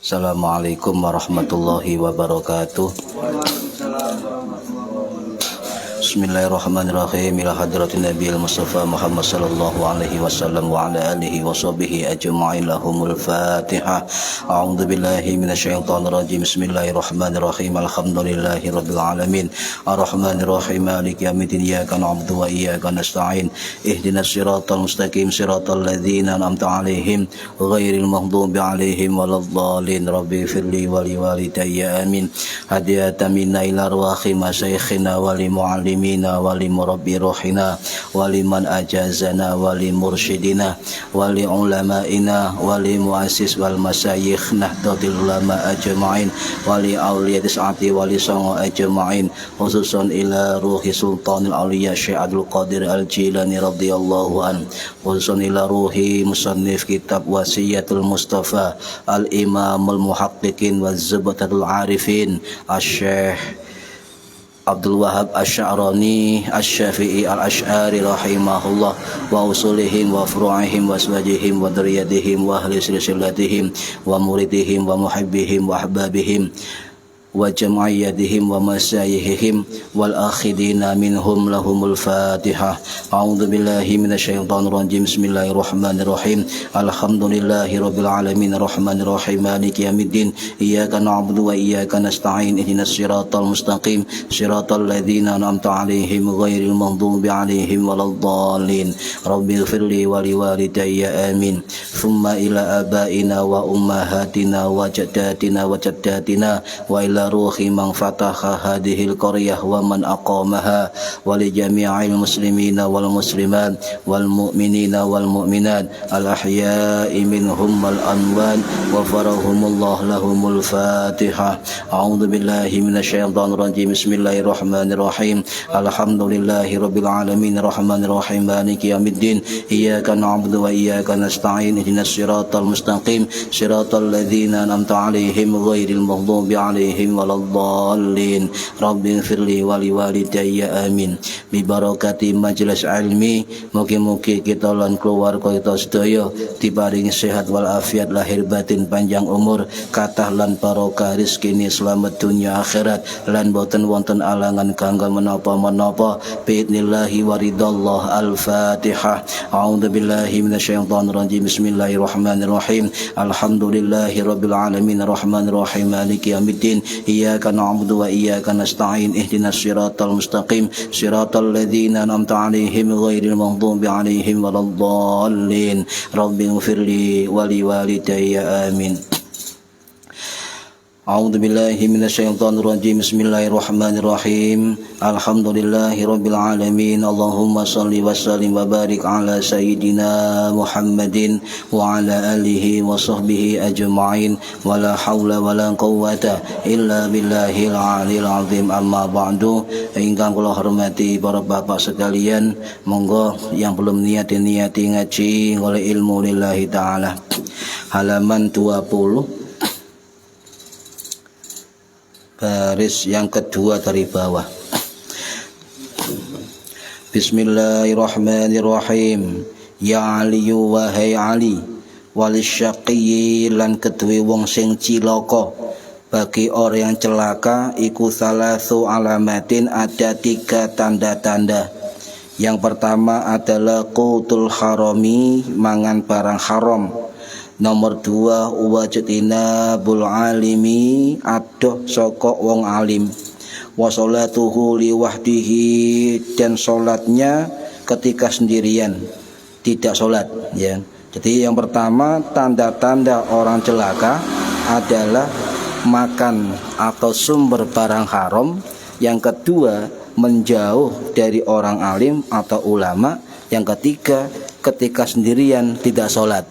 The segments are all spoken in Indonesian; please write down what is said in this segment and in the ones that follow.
Assalamualaikum warahmatullahi wabarakatuh. Bismillahirrahmanirrahim. Ila hadratin Nabiyil Mustafa Muhammad sallallahu alaihi wasallam wa ala alihi wa sahbihi ajma'in lahumul Fatihah. A'udzu billahi minasyaitonir rajim. Bismillahirrahmanirrahim. Alhamdulillahi rabbil alamin. Arrahmanir rahim. Maliki yaumiddin. Iyyaka na'budu wa iyyaka nasta'in. Ihdinas siratal mustaqim. Siratal ladzina an'amta 'alaihim ghairil maghdubi 'alaihim waladdallin. Rabbi firli wa liwalidayya amin. Hadiyatan minna ila arwahi masyayikhina wa li muallimina wa li murabbi ruhina wa liman ajazana wa li mursyidina wa li ulamaina wa li muassis wal masyayikh nahdlatul ulama ajma'in wa li awliyatis ati wa li sanga ajma'in khususan ila ruhi sultanil awliya Syekh Abdul Qadir Al-Jilani radhiyallahu an, khususan ila ruhi musannif kitab Wasiyatul Mustafa al-Imamul Muhaqqiqin wa Zubatatul Arifin Syekh Abdul Wahab Asy'arani Asy-Syafi'i Al-Asy'ari rahimahullah wa usulihim wa furu'ihim wa aswajihim wa dzurriyyatihim wa ahli silsilatihim wa muridihim wa muhibbihim wa ahbabihim wa jam'iyyatihim wa masyayihim wal akhidina minhum lahumul Fatihah. A'udzu billahi minasyaitonir rajim. Bismillahirrahmanirrahim. Alhamdulillahi rabbil alamin arrahmanir rahim maliki yaumiddin. Iyyaka na'budu wa iyyaka nasta'in. Ihdinas siratal mustaqim siratal ladzina an'amta 'alaihim ghairil maghdubi 'alaihim waladdallin. Rabbighfirli wa liwalidayya amin. Tsumma ila abaina wa ummahatina wa jaddatina wa jaddatina wa ila ruhi man fataha hadhil qaryah wa man aqamaha wa li jami'il muslimina wal muslimat wal mu'minina wal mu'minat al ahya'i minhum wal amwat wa farahumullah lahumul Fatihah. A'udzu billahi minasyaitonir rajim. Bismillahirrahmanirrahim. Alhamdulillahi rabbil alamin arrahmanir rahim maliki yaumiddin. Iyyaka na'budu wa iyyaka nasta'in. Ihdinas siratal mustaqim siratal ladzina an'amta 'alaihim ghairil maghdubi 'alaihim waladdallin. Rabbighfirli wa liwalidayya amin. Bi barakati majelis ilmi, mugi-mugi kita lan keluarga kita sedaya diparingi sehat wal afiat lahir batin, panjang umur, kathah lan barokah rezeki selamat dunia akhirat lan boten wonten alangan kangge menapa-menapa biidnillahi waridallah. Al-Fatihah. A'udzu billahi minasyaitonir rajim. Bismillahirrahmanirrahim. Alhamdulillahi rabbil alamin arrahmanir rahim maliki yaumiddin. Iyyaka na'budu wa iyyaka nasta'in. Ihdinas siratal mustaqim siratal ladzina an'amta 'alaihim ghairil maghdubi 'alaihim waladdallin. Rabbighfirli wa liwalidayya amin. A'udzu billahi minasyaitonir rajim. Bismillahirrahmanirrahim. Alhamdulillahi rabbil alamin. Allahumma shalli wa sallim wa barik ala sayyidina Muhammadin wa ala alihi wa sahbihi ajma'in. Wa la haula wa la quwwata illa billahil aliyil azim. Amma ba'du. Ingkang kula hormati para bapak sekalian, monggo yang belum niati ngaji oleh ilmu lillahi taala. Halaman 20 baris yang kedua dari bawah. Bismillahirrahmanirrahim. Ya Ali wahai Ali, walisyaqi lan kedue wong sing cilaka. Bagi orang yang celaka iku salasu alamatin, ada 3 tanda-tanda. Yang pertama adalah qutul harami, mangan barang haram. Nomor 2 wajidina bul alimi, adoh saka wong alim. Wa sholatuhu li wahdihi, dan sholatnya ketika sendirian, tidak sholat ya. Jadi yang pertama tanda-tanda orang celaka adalah makan atau sumber barang haram. Yang kedua menjauh dari orang alim atau ulama. Yang ketiga ketika sendirian tidak sholat.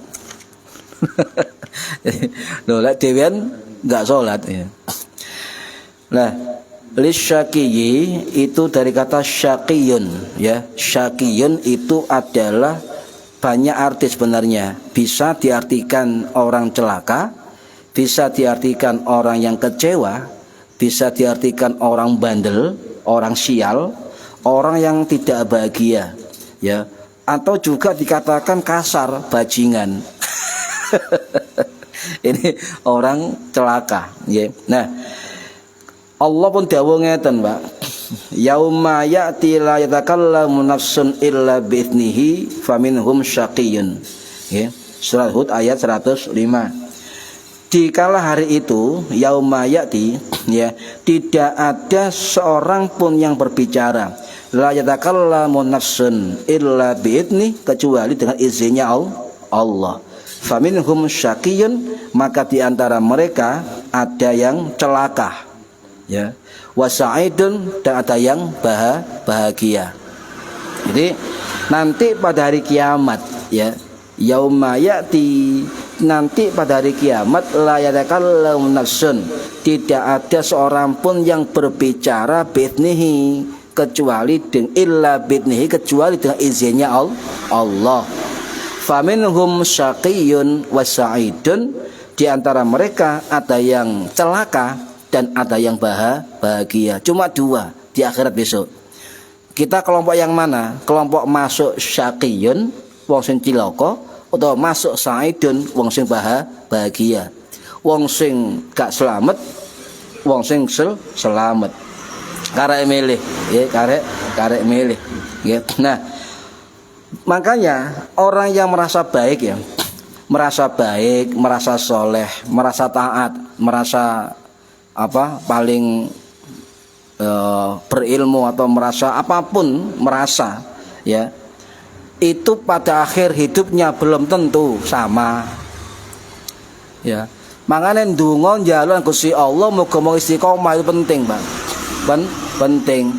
Loh, lek dhewean enggak salat ya. Nah, lisyaqiyi itu dari kata syaqiyun ya. Syaqiyun itu adalah banyak arti sebenarnya. Bisa diartikan orang celaka, bisa diartikan orang yang kecewa, bisa diartikan orang bandel, orang sial, orang yang tidak bahagia ya, atau juga dikatakan kasar, bajingan. Ini orang celaka, nggih. Nah, Allah pun dawuh ngeten, Pak. Yauma ya'ti la yatakallamu nafsun illa bi'idnihi faminhum syaqiyyun. Nggih. Surat Hud ayat 105. Dikala hari itu, yauma ya'ti, ya, tidak ada seorang pun yang berbicara. La yatakallamu nafsun illa bi'idni, kecuali dengan izinnya Allah. Faminhum syaqiyyun, maka di antara mereka ada yang celaka, ya, wasa'idun, dan ada yang bahagia. Jadi nanti pada hari kiamat, ya, yauma ya'ti, nanti pada hari kiamat, la yatakallamu nafsun, tidak ada seorang pun yang berbicara bi'idnihi, kecuali dengan illa bi'idnihi, kecuali dengan izinnya Allah. Faminhum syaqiyyun wasa'idun, di antara mereka ada yang celaka dan ada yang bahagia. Cuma dua di akhirat besok. Kita kelompok yang mana? Kelompok masuk syaqiyyun, wong sing cilaka, atau masuk sa'idun, wong sing bahagia. Wong sing gak selamat, wong sing selamat. Karek milih, ya, karek milih. Ya. Nah, makanya orang yang merasa baik, ya, merasa baik, merasa soleh, merasa taat, merasa paling berilmu, atau merasa apapun, merasa, ya, itu pada akhir hidupnya belum tentu sama, ya. Makanya ndonga njaluk Gusti Allah muga-muga istiqomah itu penting, Bang. Penting.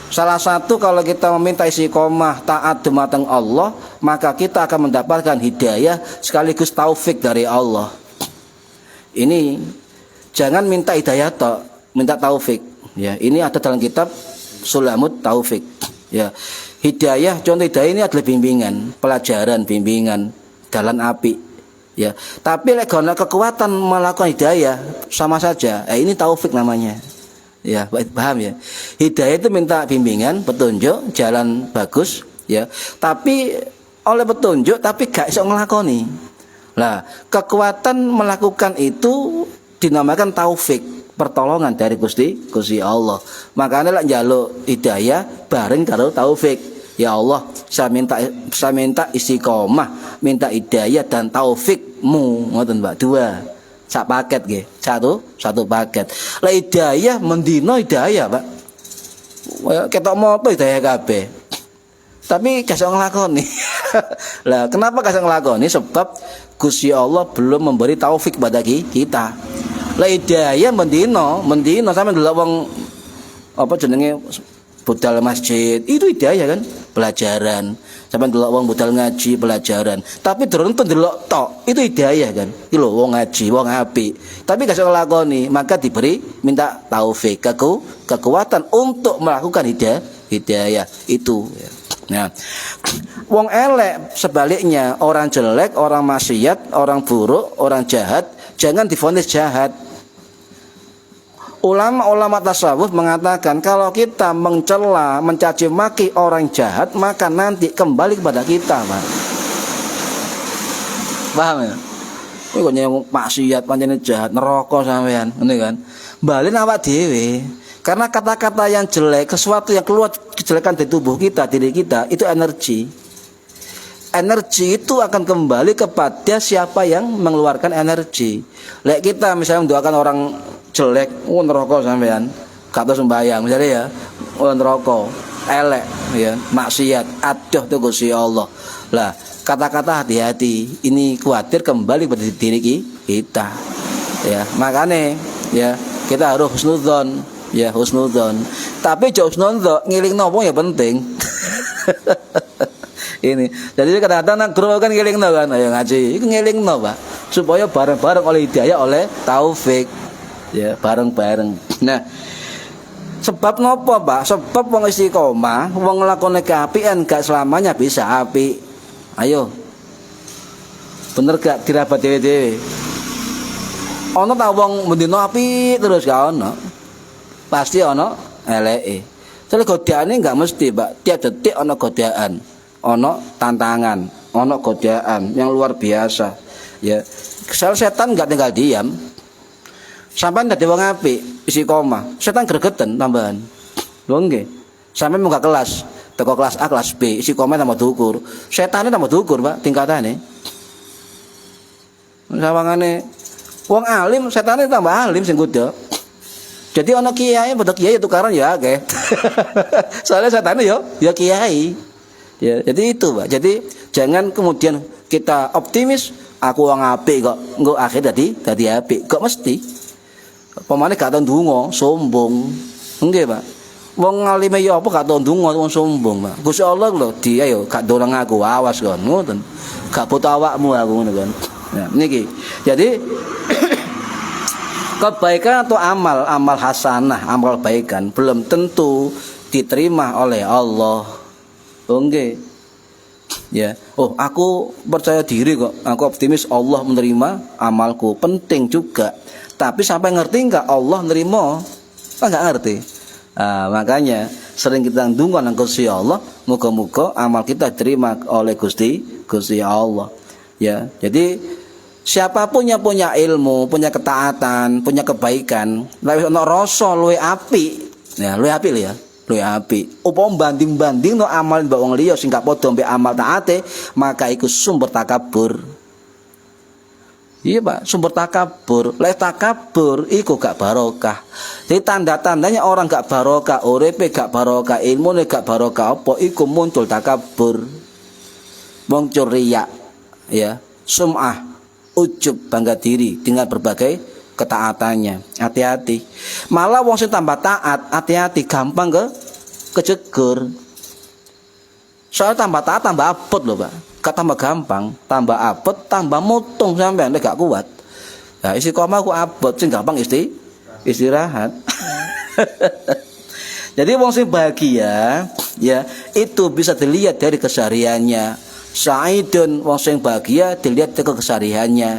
Salah satu kalau kita meminta istiqomah taat dumateng Allah, maka kita akan mendapatkan hidayah sekaligus taufik dari Allah. Ini jangan minta hidayah tok, minta taufik, ya. Ini ada dalam kitab Sulamut Taufik, ya. Hidayah, contoh hidayah ini adalah bimbingan, pelajaran, bimbingan, jalan api, ya. Tapi lek ana kekuatan melakukan hidayah sama saja. Ini taufik namanya. Ya, paham ya? Hidayah itu minta bimbingan, petunjuk, jalan bagus, ya. Tapi oleh petunjuk tapi gak iso nglakoni. Lah, kekuatan melakukan itu dinamakan taufik, pertolongan dari Gusti Allah. Makanya lek njaluk hidayah bareng karo taufik. Ya Allah, saya minta istiqomah, minta hidayah dan taufikmu, ngoten Mbak. Dua. Sak paket nggih. Satu paket. Lah hidayah mendino hidayah, Pak. Ketok moto hidayah kabeh. Tapi gak iso nglakoni. Lah, kenapa gak iso nglakoni? Sebab Gusti Allah belum memberi taufik pada kita. Lah hidayah mendino sampe ndelok wong budal masjid, itu hidayah kan, pelajaran. Sampe ndelok wong budal ngaji, pelajaran. Tapi durung ndelok tok, itu hidayah kan. Iki lho wong ngaji, wong apik. Tapi gak iso nglakoni, maka diberi minta taufik, kekuatan untuk melakukan hidayah itu. Nah, wong elek sebaliknya, orang jelek, orang maksiat, orang buruk, orang jahat, jangan divonis jahat. Ulama-ulama tasawuf mengatakan kalau kita mencela, mencaci maki orang jahat, maka nanti kembali kepada kita, Pak. Paham ya? Kowe kok nyang maksiat pancene jahat, neraka sampean, ngene kan. Balen awak dhewe. Karena kata-kata yang jelek, sesuatu yang keluar kejelekan di tubuh kita, diri kita, itu energi. Energi itu akan kembali kepada siapa yang mengeluarkan energi. Lek kita misalnya mendoakan orang jelek, neraka sampean, gak tau sembahyang misalnya ya, neraka, elek ya, maksiat, aduh tuh Gusti Allah. Lah, kata-kata hati-hati, ini khawatir kembali pada diri kita. Ya, makanya ya, kita harus husnudzon, ya husnudzon. Tapi jauh husnudzon ngilingno wong ya penting. Ini. Jadi kadang-kadang guru kan ngilingno kan, ayo ngaji, iku ngilingno, Pak. Supaya bareng-bareng oleh hidayah, oleh taufik. Ya, bareng-bareng. Nah, sebab nopo, Pak? Sebab wong istiqomah, wong nglakoni keapian gak selamanya bisa apik. Ayo. Bener gak dirabat dhewe-dhewe? Ana ta wong mendino apik terus gak ono? Pasti ono eleke. Soale godaane gak mesti, Pak. Tiap detik ono godaan, ono tantangan, ono godaan yang luar biasa. Ya. Setan enggak tinggal diam. Sampeyan dadi wong apik, istiqomah. Setan gregeten tambahan. Lho nggih. Sampeyan munggah kelas, teko kelas A, kelas B, istiqomah tambah dukur. Setane tambah dukur, Pak, tingkatane. Sawangane wong alim, setane tambah alim sing kudu. Jadi ana kiai, padha kiai tukaran ya akeh. Soalnya setane ya kiai. Ya, jadi itu, Pak. Jadi jangan kemudian kita optimis, aku wong apik kok, engko akhir dadi apik. Kok mesti? Pemane gak tau ndonga, sombong. Nggih, Pak. Wong ngalime ya apa gak tau ndonga, wong sombong, Pak. Gusti Allah lho, dia yo gak dorong aku, awas kon, ngoten. Gak butuh awakmu aku ngono kan. Nah, niki. Jadi kebaikan atau amal hasanah, amal kebaikan belum tentu diterima oleh Allah. Oh nggih. Ya, aku percaya diri kok. Aku optimis Allah menerima amalku. Penting juga. Tapi sampai ngerti enggak Allah nerima? Enggak ngerti. Makanya sering kita ndonga nang Gusti Allah, muga-muga amal kita diterima oleh Gusti Allah. Ya, jadi siapapun yang punya ilmu, punya ketaatan, punya kebaikan, lek ono rasa luwih apik. Ya, luwih apik ya. Luwih apik. Upama banding-banding no amal mbak wong liya sing gak padha mbek amal taate, maka iku sumber takabur. Iya, Pak, sumber takabur. Lek takabur iku gak barokah. Jadi tanda-tandanya orang gak barokah, uripe gak barokah, ilmune gak barokah apa iku muncul takabur. Muncul riya, ya, sum'ah, ujub, bangga diri dengan berbagai ketaatannya. Hati-hati. Malah wong sing tambah taat, hati-hati gampang kejegur. Soalnya tambah taat tambah abot loh, Pak. Gak tambah gampang, tambah abot, tambah mutung sampean nek gak kuat. Nah, istiqomah ku abot, sing gampang istirahat. Jadi wong sing bahagia, ya, itu bisa dilihat dari kesehariannya. Saidun, wong sing bahagia dilihat dari kesehariannya.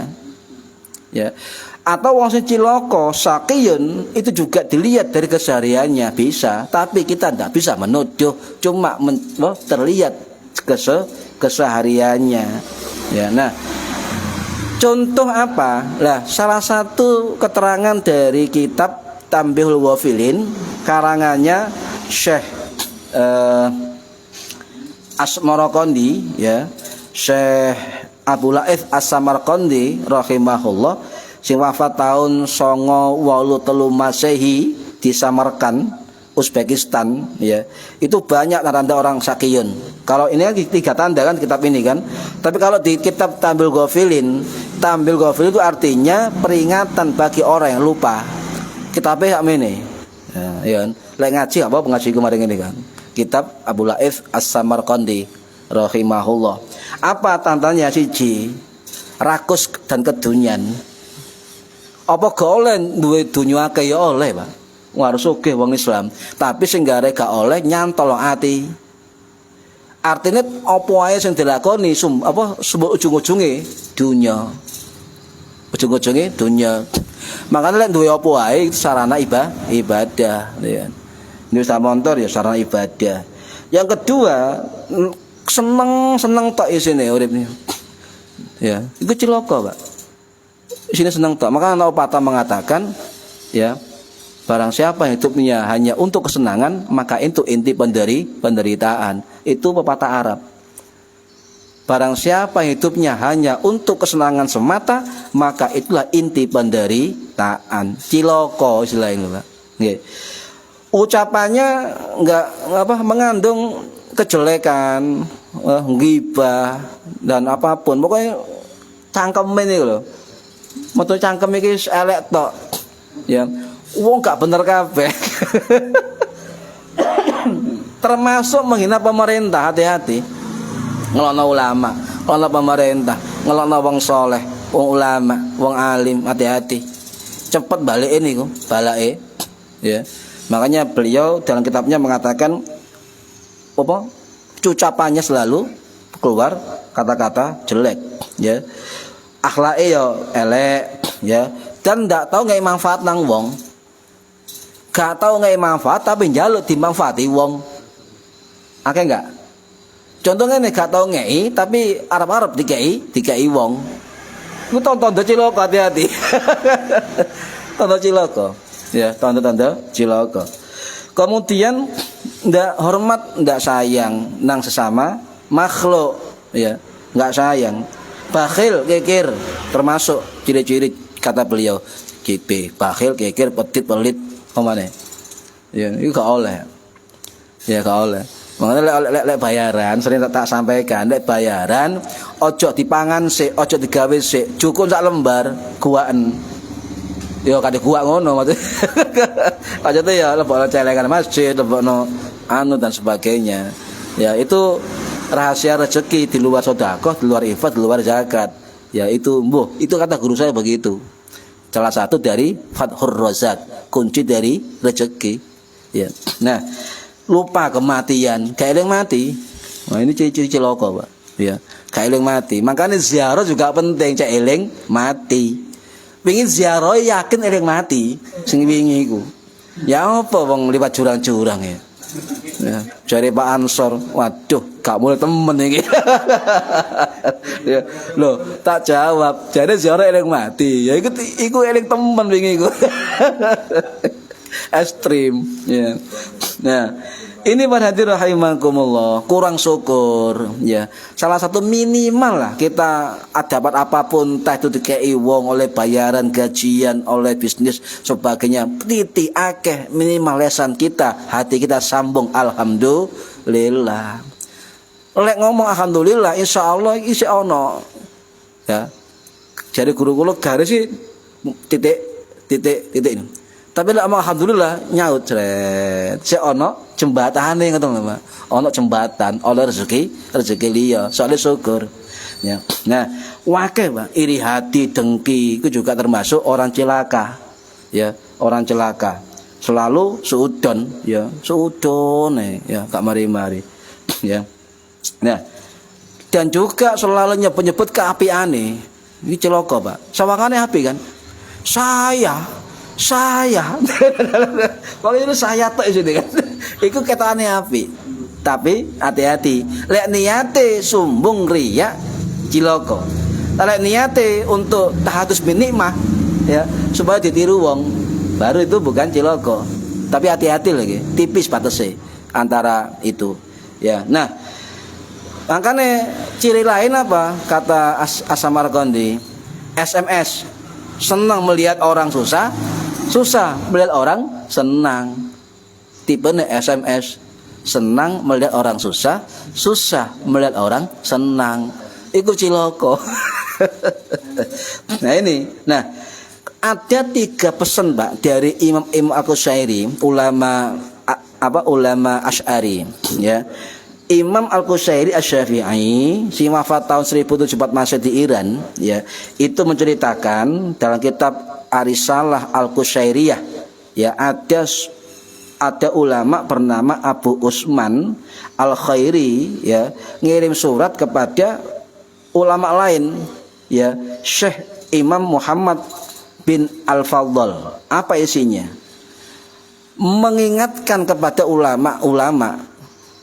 Ya. Atau wong sing cilaka, sakiyun, itu juga dilihat dari kesehariannya, bisa. Tapi kita tidak bisa menuduh, cuma terlihat kesehariannya. Ya, nah, contoh apa? Lah, salah satu keterangan dari kitab Tambihul Ghafilin karangannya Syekh As-Samarqandi, ya, Syekh Abu Laith As-Samarqandi rahimahullah, sing wafat tahun 983 Masehi di Samarkand, Uzbekistan, ya. Itu banyak tanda orang sakiyun. Kalau ini kan 3 tanda kan kitab ini kan. Tapi kalau di kitab Tambihul Ghafilin itu artinya peringatan bagi orang yang lupa. Kitabnya ini. Ya, kan. Lek ngaji apa ngaji kemarin ini kan. Kitab Abu Laith As-Samarqandi rahimahullah. Apa tandanya? Siji, rakus dan kedunyan. Apa gak oleh duwe dunya akeh ya oleh, Pak. Harus oke wong Islam, tapi sing gare gak oleh nyantol ati. Artinya apa wae sing dilakoni ujung-ujunge dunya. Ujung-ujunge dunya. Makanya lek duwe apa wae itu sarana ibadah, ya. Ini motor ya sarana ibadah. Yang kedua, seneng tok isine uripne. Ya, itu cilaka, Pak. Isine seneng tok. Maka ana pepatah mengatakan, ya, barang siapa hidupnya hanya untuk kesenangan, maka itu inti penderitaan. Itu pepatah Arab. Barang siapa hidupnya hanya untuk kesenangan semata, maka itulah inti penderitaan. Ciloko istilahnya, Pak. Nggih. Ucapannya enggak mengandung kejelekan, ghibah dan apapun. Pokoknya cangkem ini lho. Metu cangkem iki elek tok. Ya. Wong gak bener kabeh. Termasuk menghina pemerintah, hati-hati. Ngelokno ulama, ngelokno pemerintah, ngelokno wong soleh, wong ulama, wong alim, hati-hati. Cepet balik ini kok, balake. Ya. Makanya beliau dalam kitabnya mengatakan ucapannya selalu keluar kata-kata jelek, ya. Akhlake ya elek, ya. Dan ndak tahu nggak manfaat nang wong. Gak tahu nggak manfaat tapi njaluk dimanfaati wong. Akeh enggak? Contohnya nih gak tahu ngei tapi Arab-Arab dikai wong. Ku tanda cilaka, hati-hati. Tanda cilaka. Ya, tanda-tanda cilaka. Kemudian ndak hormat, ndak sayang nang sesama makhluk, ya, nggak sayang. Bakhil, kikir, termasuk ciri-ciri kata beliau. GP, bakhil, kikir, petit, pelit, omane. Ya, itu gak oleh. Ya gak oleh. Makanya lek bayaran sering tak sampaikan, lek bayaran ojo dipangan sik, ojo digawe sik, cukup sak lembar guaan. Ya kadhe gua ngono maksud. Aja tuh ya lebokno celengan masjid, lebokno anu dan sebagainya. Ya itu rahasia rezeki di luar sedekah, di luar infak, di luar zakat. Ya itu itu kata guru saya begitu. Salah satu dari Fathur Razak, kunci dari rezeki. Ya. Nah, lupa kematian, kaeling mati. Nah, ini ciri-ciri cilaka, Pak. Ya, kaeling mati. Makanya ziarah juga penting, cek eling mati. Pengin ziarah yakin eling mati sing wingi iku. Ya apa wong liwat jurang-jurang ya. Ya, cari Pak Ansor, waduh, gak mulai temen iki. Ya, loh, tak jawab. Jadi ziarah eling mati. Ya iku eling temen wingi iku. Ekstrim, ya. Nah, ini berarti rahimakumullah, kurang syukur, ya. Salah satu minimal lah kita dapat apapun, entah itu dikei wong oleh bayaran gajian, oleh bisnis sebagainya, titik akeh minimal lesan kita, hati kita sambung alhamdulillah. Lek ngomong alhamdulillah, insya Allah isi ono, ya. Jadi guru kula garis sih titik ini. Tapi lek alhamdulillah nyaut cret. Sik ono jembatane ngoten lho, Pak. Ono jembatan oleh rezeki liya, soalnya syukur. Ya. Nah, wakeh, Pak, iri hati, dengki itu juga termasuk orang celaka. Ya, orang celaka. Selalu suudon, ya, suudon ya, gak mari-mari. Ya. Nah, dan juga selalu nyebut-nyebut keapiane. Ini celaka, Pak. Sawangane api kan? Saya pokoknya itu saya tok isine kan. Iku ketane api. Tapi hati-hati. Lek niate sumbung riya cilaka. Lek niate untuk tahadus bin nikmah ya, supaya ditiru wong, baru itu bukan cilaka. Tapi hati-hati lagi, tipis batase antara itu. Ya. Nah, makanya ciri lain apa? Kata As-Samarqandi, SMS, senang melihat orang susah melihat orang senang. Tipe SMS, senang melihat orang susah melihat orang senang. Itu ciloko. Nah ini, nah ada 3 pesan, Pak, dari Imam Al-Qushairi, ulama Asy'ari, ya. Imam Al-Qushairi Asy-Syafi'i, si wafat tahun 1074 Masehi di Iran, ya, itu menceritakan dalam kitab Arisalah Al-Qushairiyah, ya, ada ulama bernama Abu Usman Al-Khairi, ya, ngirim surat kepada ulama lain, ya, Syekh Imam Muhammad bin Al-Fadl. Apa isinya? Mengingatkan kepada ulama-ulama,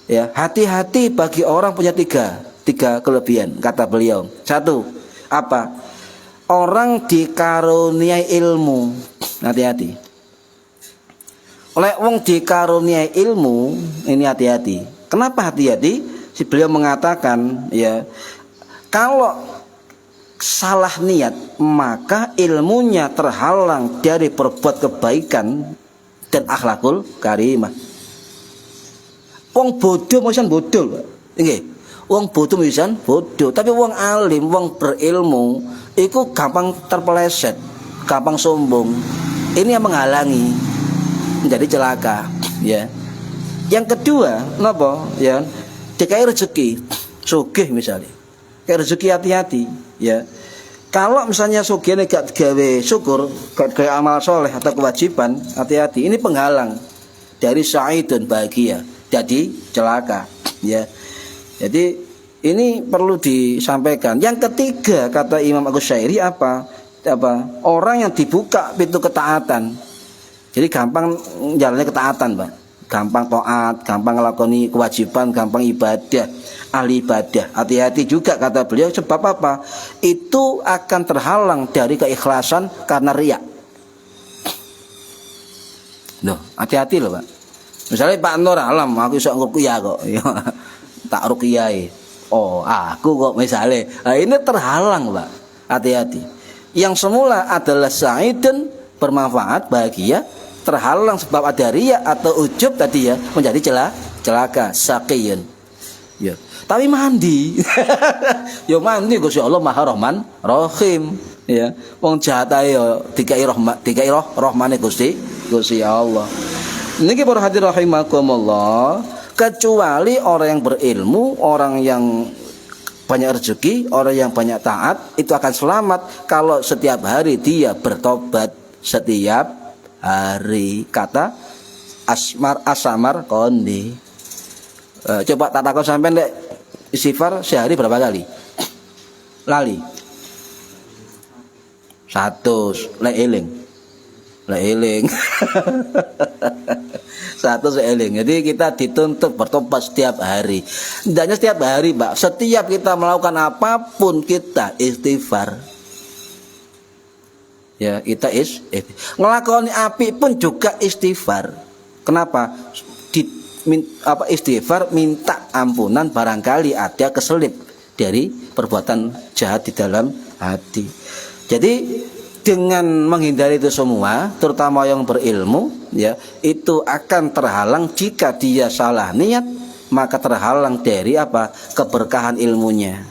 ya, hati-hati bagi orang punya tiga kelebihan, kata beliau. 1, apa? Orang dikaruniai ilmu, hati-hati. Oleh wong dikaruniai ilmu, ini hati-hati. Kenapa hati-hati? Si beliau mengatakan, ya, kalau salah niat maka ilmunya terhalang dari berbuat kebaikan dan akhlakul karimah. Wong bodoh mungkin bodoh, nggih. Wong bodoh mungkin bodoh, tapi wong alim, wong berilmu, itu gampang terpeleset, gampang sombong. Ini yang menghalangi, menjadi celaka, ya. Yang kedua, napa? Ya, dikai rezeki, sugih misalnya. Kayak rezeki hati-hati, ya. Kalau misalnya sugih gak gawe syukur, gak gawe amal soleh atau kewajiban, hati-hati. Ini penghalang dari sa'id dan bahagia, jadi celaka, ya. Jadi ini perlu disampaikan. Yang ketiga, kata Imam Al-Qushairi, apa? Orang yang dibuka pintu ketaatan. Jadi gampang jalannya ketaatan, Pak. gampang taat, gampang ngelakoni kewajiban, gampang ibadah, ahli ibadah. Hati-hati juga kata beliau, sebab apa? Itu akan terhalang dari keikhlasan karena riya. Loh, hati-hati loh Pak. Misalnya Pak Nur Alam, aku iso ngruqyah kok. Tak ruqyah. Oh, aku kok misalnya. Nah, ini terhalang Pak. Hati-hati. Yang semula adalah sa'idun, bermanfaat, bahagia, terhalang sebab ada riya atau ujub tadi ya, menjadi celaka, saqiyun. Ya. Tapi mandi. Ya mandi Gusti Allah Maha Rahman Rahim, ya. Wong jahat ae ya dikai rahmane Gusti Allah. Niki para hadirin rahimakumullah, kecuali orang yang berilmu, orang yang banyak rezeki, orang yang banyak taat, itu akan selamat kalau setiap hari dia bertobat setiap hari. Kata Asamar Kondi. Coba tak takut sampai lek istighfar sehari berapa kali? Lali. 100 lek eling. 100 eling. Jadi kita dituntut bertobat setiap hari. Hendaknya setiap hari, Pak. Setiap kita melakukan apapun kita istighfar. Ya, kita ngelakoni api pun juga istighfar. Kenapa? Istighfar minta ampunan barangkali ada keselip dari perbuatan jahat di dalam hati. Jadi dengan menghindari itu semua, terutama yang berilmu, ya, itu akan terhalang jika dia salah niat, maka terhalang dari apa? Keberkahan ilmunya.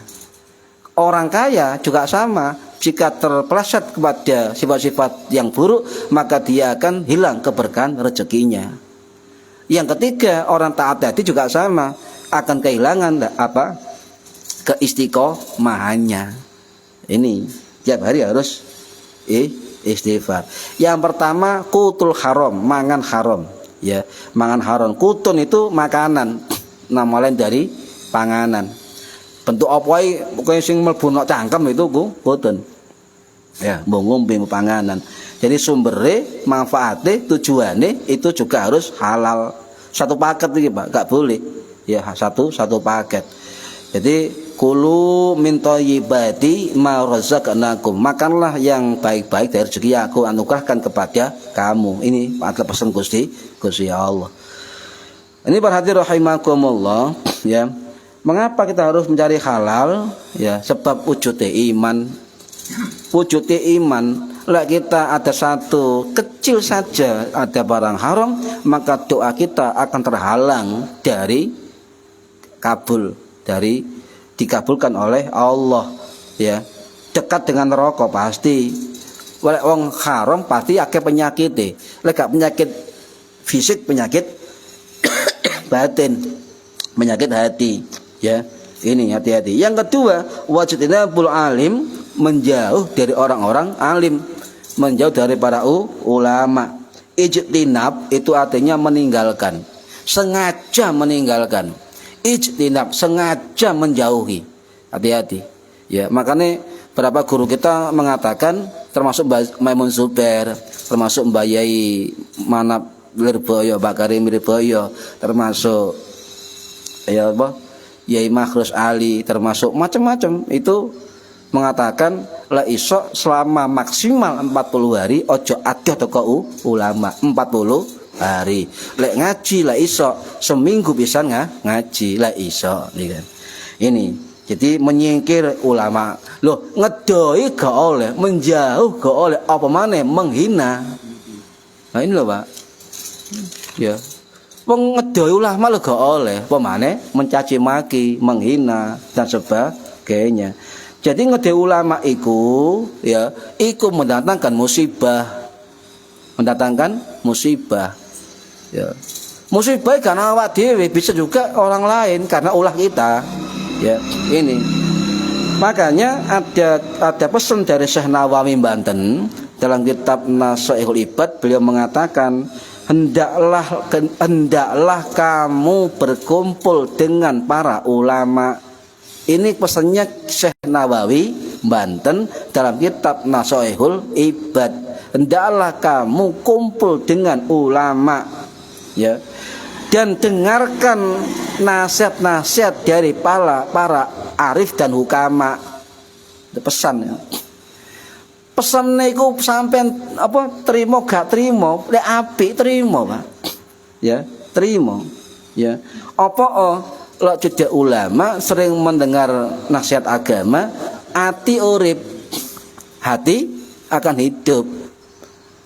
Orang kaya juga sama, jika terpeleset kepada sifat-sifat yang buruk, maka dia akan hilang keberkahan rezekinya. Yang ketiga, orang taat hati juga sama, akan kehilangan apa? Keistiqomahannya. Ini tiap hari harus istighfar. Yang pertama, kutul haram, mangan haram, ya. Mangan haram. Kutun itu makanan, nama lain dari panganan. Bentuk apa wae pokoke sing mlebu nang cangkem itu kutun. Ya, mbok ngombe panganan. Jadi sumbernya, manfaatnya, tujuannya itu juga harus halal. Satu paket ini Pak, gak boleh. Ya, satu paket. Jadi kulu min thayyibati ma razaqnakum. Makanlah yang baik-baik dari rezeki aku anugerahkan kepada kamu. Ini adalah pesan Gusti Allah. Ini perhatian rahimakumullah, ya. Mengapa kita harus mencari halal? Ya, sebab wujudnya iman. Wujudnya iman. Lah kita ada satu kecil saja ada barang haram, maka doa kita akan terhalang dari dikabulkan oleh Allah, ya. Dekat dengan neraka pasti. Wong haram pasti akeh penyakit. Lek gak penyakit fisik, penyakit batin, penyakit hati, ya. Ini hati-hati. Yang kedua, wajibul alim, menjauh dari orang-orang alim, menjauh dari para ulama. Ijtinab itu artinya meninggalkan, sengaja meninggalkan. Ijtinab sengaja menjauhi. Hati-hati. Ya, makanya beberapa guru kita mengatakan, termasuk Maimun Zubair, termasuk Mbak Yai Manap Lirboyo, Mbak Karim Lirboyo, termasuk ya apa? Yai Makhrus Ali, termasuk macam-macam itu mengatakan la iso selama maksimal 40 hari ojo adoh teko ulama 40 hari. Lek ngaji la iso seminggu bisa ngaji la iso ini. Jadi menyingkir ulama. Loh, ngedoi gak oleh, menjauh gak oleh, apa maneh menghina. Nah ini loh Pak. Ya. Wong ngedoi ulama lho gak oleh, apa maneh mencaci maki, menghina dan sebagainya. Jadi ngedoi ulama iku, ya, iku mendatangkan musibah. Mendatangkan musibah. Ya. Musibah karena awak dhewe, bisa juga orang lain karena ulah kita. Ya, ini. Makanya ada pesan dari Syekh Nawawi Banten dalam kitab Nasaihul Ibad, beliau mengatakan, hendaklah kamu berkumpul dengan para ulama. Ini pesannya Syekh Nawawi Banten dalam kitab Nasaihul Ibad. Hendaklah kamu kumpul dengan ulama. Ya. dan dengarkan nasihat-nasihat dari para arif dan hukama. Itu pesan ya. Pesan niku sampean terima gak terima, lek apik terima, Pak. Ya, terima. Ya. Apa lek cedak ulama sering mendengar nasihat agama, hati urip, hati akan hidup.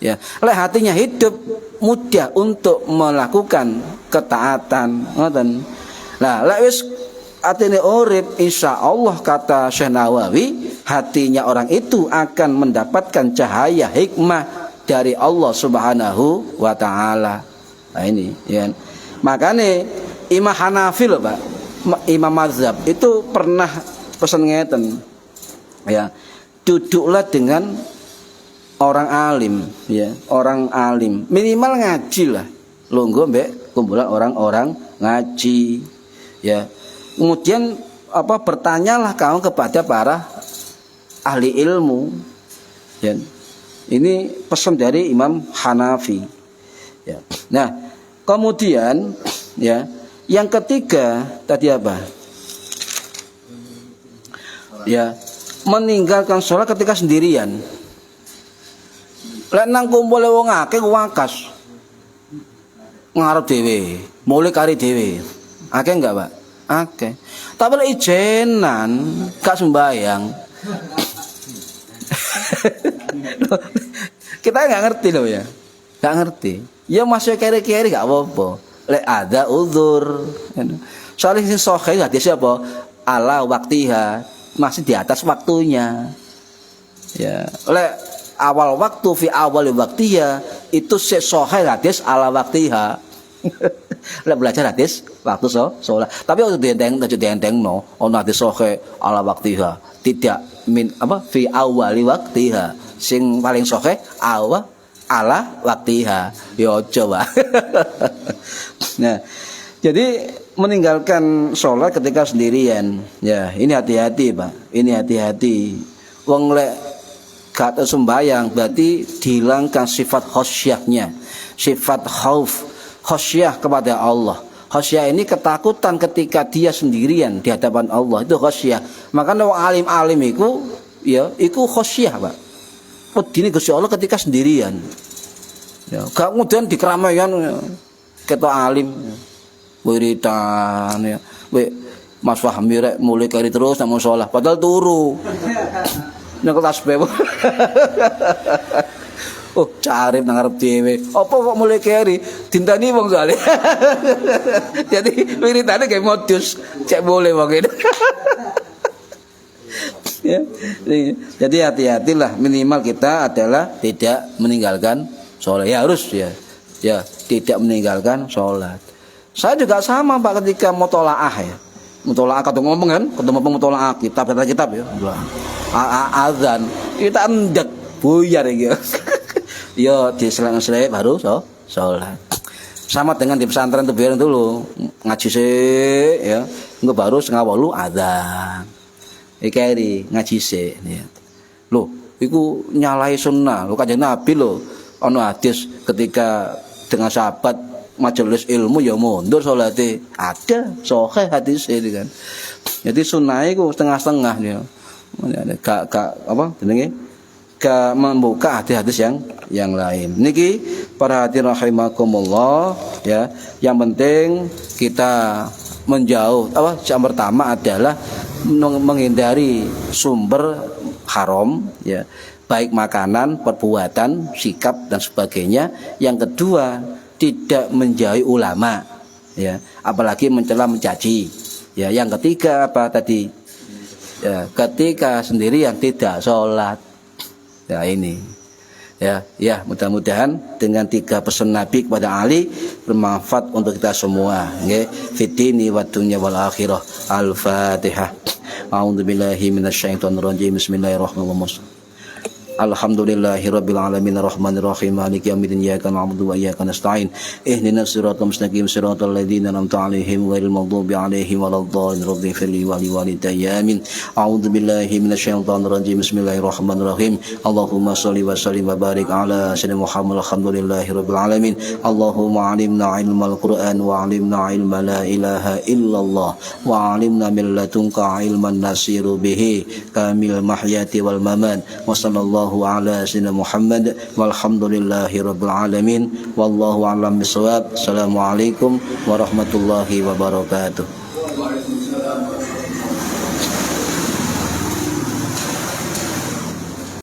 Ya, lek hatinya hidup mudah untuk melakukan ketaatan, ngoten. Nah, lek wis atine urip, insyaallah kata Syekh Nawawi, hatinya orang itu akan mendapatkan cahaya hikmah dari Allah Subhanahu wa taala. Nah ini, ya. Makanya Imam Hanafi loh, Pak. Imam mazhab itu pernah pesan ngeten. Ya, duduklah dengan orang alim, ya, orang alim. Minimal ngaji lah. Longgo mbek kumpulan orang-orang ngaji. Ya. Kemudian bertanyalah kamu kepada para ahli ilmu. Ya. Ini pesan dari Imam Hanafi. Ya. Nah, kemudian ya, yang ketiga tadi apa? Ya, meninggalkan sholat ketika sendirian. Lek nang kumpul wong akeh wakas. Ngarep dhewe, mulai kari dhewe. Akeh enggak, Pak? Akeh. Tapi lek ijenan gak sembayang. Kita enggak ngerti loh ya. Enggak ngerti. Ya masih keri-keri enggak apa-apa. Lek ada uzur. Soalnya sing sahih hadis apa? Ala waktiha, masih di atas waktunya. Ya, lek awal waktu fi awal waktiha itu sahih hadis ala waktiha. Lek belajar hadis waktu sholat. Tapi waktu dienteng no, ono hadis sahih ala waktiha. Tidak fi awali waktiha. Sing paling sahih awal ala waktiha. Yo coba. Nah, jadi meninggalkan sholat ketika sendirian. Ya, ini hati-hati, Pak. Ini hati-hati. Wong lek gak sembayang berarti dihilangkan sifat khosyahnya, sifat khauf, khosyah kepada Allah. Khosyah ini ketakutan ketika dia sendirian di hadapan Allah, itu khosyah. Makanya wong alim-alim iku ya iku khosyah, Pak. Wedine Gusti Allah ketika sendirian. Ya, gak kemudian di keramaian ya, ketok alim wiridan ya. Mas Fahmi rek mulai kari terus nang sholat padahal turu. Nyekel tasbih. Oh, carip nang ngarep dhewe. Apa kok mulai keri? Dintani wong soalé. Jadi wiridane kayak modus, cek boleh wong itu. Ya. Jadi hati-hatilah, minimal kita adalah tidak meninggalkan sholat. Ya harus ya. Ya, tidak meninggalkan sholat. Saya juga sama, Pak, ketika mutolaah ya. Mutolaah kata ngomong kan, ketemu mutolaah kitab ya. Azan kita endak buyar ya. Yo diselang-selang baru sholat. Sama dengan di pesantren itu biar dulu ngaji sih ya. Enggak baru 7:30 azan. Iki ngaji sih ya. Loh, iku nyalai sunnah. Lho Kanjeng Nabi lho ono hadis ketika dengan sahabat majelis ilmu ya mundur salate. Ada sahih hadis ini kan. Jadi sunnah iku setengah-setengah ya. Gak jenenge gak membuka hadis-hadis yang lain. Niki para hadirin rahimakumullah ya. Yang penting kita menjauh yang pertama adalah menghindari sumber haram ya, baik makanan, perbuatan, sikap dan sebagainya. Yang kedua, tidak menjauhi ulama ya, apalagi mencela mencaci. Ya, yang ketiga apa tadi? Ya, ketika sendirian tidak sholat. Ya ini. Ya, mudah-mudahan dengan 3 pesan Nabi kepada Ali bermanfaat untuk kita semua. Nggih, fitini wa dunya wal akhirah. Al-Fatihah. A'udzubillahi minasyaitonir rajim. Bismillahirrahmanirrahim. Alhamdulillahirabbil alamin arrahmanir rahim maliki yaumiddin iyyaka na'budu wa iyyaka nasta'in ihdinas siratal mustaqim siratal ladzina an'amta 'alaihim ghairil maghdubi 'alaihim waladdallin rabbighfirli wa liwalidayya amin. A'udzu billahi minasyaitonir rajim. Bismillahirrahmanirrahim. Allahumma shalli wa sallim wa barik ala sayyidina Muhammad. Alhamdulillahirabbil alamin. Allahumma 'allimna 'ilmal Qur'an wa 'allimna 'ilma la ilaha illallah wa 'allimna min ladunka 'ilman nasiru bihi kamil mahyati wal mamat. Wa sallallahu ala sayyidina Muhammad walhamdulillahi rabbil alamin wallahu a'lam bishawab. Assalamualaikum warahmatullahi wabarakatuh.